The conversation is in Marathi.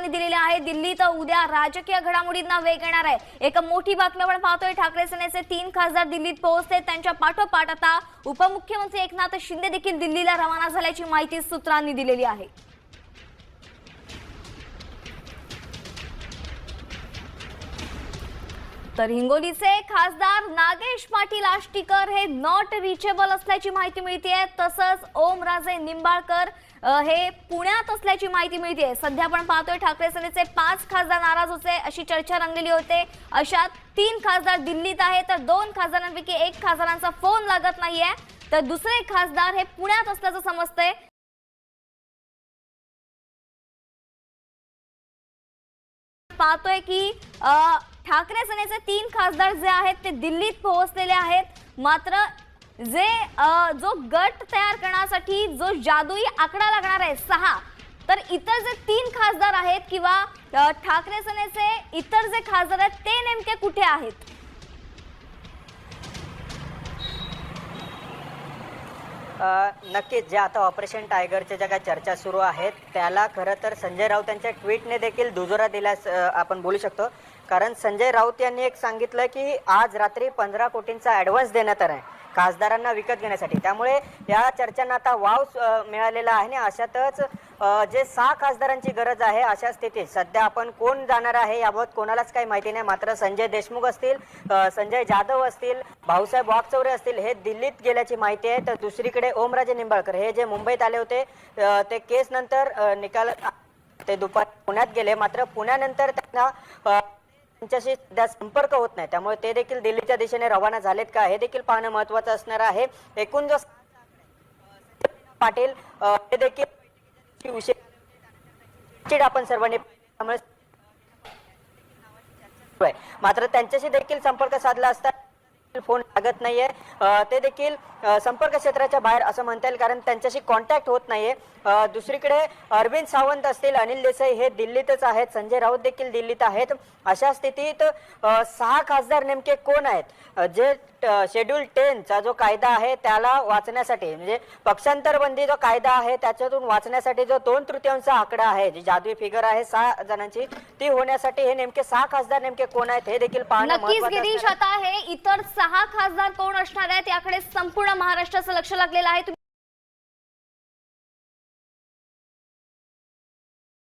सूत्रांनी दिलेले आहे। दिल्लीत उद्या राजकीय घडामोडींना वेग येणार आहे। एक मोठी बातमी आपण पाहतोय, ठाकरे सेनेचे 3 खासदार दिल्लीत पोहोचले। त्यांच्या पाठोपाठ आता उपमुख्यमंत्री एकनाथ शिंदे देखील दिल्लीला रवाना झाल्याची माहिती सूत्रांनी दिलेली आहे। तर हिंगोलीचे खासदार नागेश पाटील आष्टीकर हे नॉट रिचेबल असल्याची माहिती मिळते। तसंच ओमराजे निंबाळकर हे पुण्यात असल्याची माहिती मिळते। सध्या आपण पाहतोय ठाकरे सेनेचे 5 खासदार नाराज होते अशी चर्चा रंगलेली होते। अशात 3 खासदार दिल्लीत आहेत, तर 2 खासदारांपैकी 1 खासदारांचा फोन लागत नाहीये, तर दुसरे खासदार हे पुण्यात असल्याचं समजतंय। पाहतोय की ठाकरे सेनेचे 3 खासदार जे आहेत ते दिल्लीत पोहोचलेले आहेत। मात्र जे जो गट तयार करण्यासाठी जो जादुई आकडा लागणार आहे 6, तर इतर जे 3 खासदार आहेत किंवा ठाकरे सेनेचे इतर जे खासदार आहेत ते नेमके कुठे आहेत? नक्कीच जे आता ऑपरेशन टायगरच्या ज्या काही चर्चा सुरू आहेत त्याला खरं तर संजय राऊत यांच्या ट्विटने देखील दुजोरा दिल्यास आपण बोलू शकतो। कारण संजय राऊत यांनी एक सांगितलं की आज रात्री 15 कोटींचा ॲडव्हान्स देण्यात आला आहे खासदारांना विकत घेण्यासाठी। त्यामुळे या चर्चांना आता वाव मिळालेला आहे आणि अशातच जे 6 खासदारांची गरज आहे अशा स्थितीत सध्या आपण कोण जाणार आहे याबाबत कोणालाच काही माहिती नाही। मात्र संजय देशमुख असतील, संजय जाधव असतील, भाऊसाहेब वागचौरे असतील हे दिल्लीत गेल्याची माहिती आहे। तर दुसरीकडे ओमराजे निंबाळकर हे जे मुंबईत आले होते ते केस नंतर निकाल ते दुपारी पुण्यात गेले, मात्र पुण्यानंतर त्यांना त्यांच्याशी सध्या संपर्क होत नाही। त्यामुळे ते देखील दिल्लीच्या दिशेने रवाना झालेत का हे देखील पाहणं महत्त्वाचं असणार आहे। एकूण जो पाटील हे देखील आपण सर्वांनी मात्र त्यांच्याशी देखील संपर्क साधला असता फोन लागत नाहीये, ते देखील संपर्क क्षेत्राच्या बाहेर असं म्हणता येईल कारण त्यांच्याशी कॉन्टॅक्ट होत नाहीये। दुसरीकडे अरविंद सावंत असतील, अनिल देसाई हे दिल्लीतच आहेत, संजय राऊत देखील दिल्लीत आहेत। अशा स्थितीत 6 खासदार नेमके कोण आहेत जे शेड्यूल 10 चा जो कायदा आहे त्याला वाचण्यासाठी, म्हणजे पक्षांतर बंदी जो कायदा आहे त्याच्यातून वाचण्यासाठी जो 2/3 आकडा आहे, जी जादुई फिगर आहे 6 जणांची, ती होण्यासाठी हे नेमके 6 खासदार नेमके कोण आहेत हे देखील पाहणं नक्कीच गिरीश, आता हे इतर 6 खासदार कोण असणार आहेत याकडे संपूर्ण महाराष्ट्राचं लक्ष लागलेलं आहे।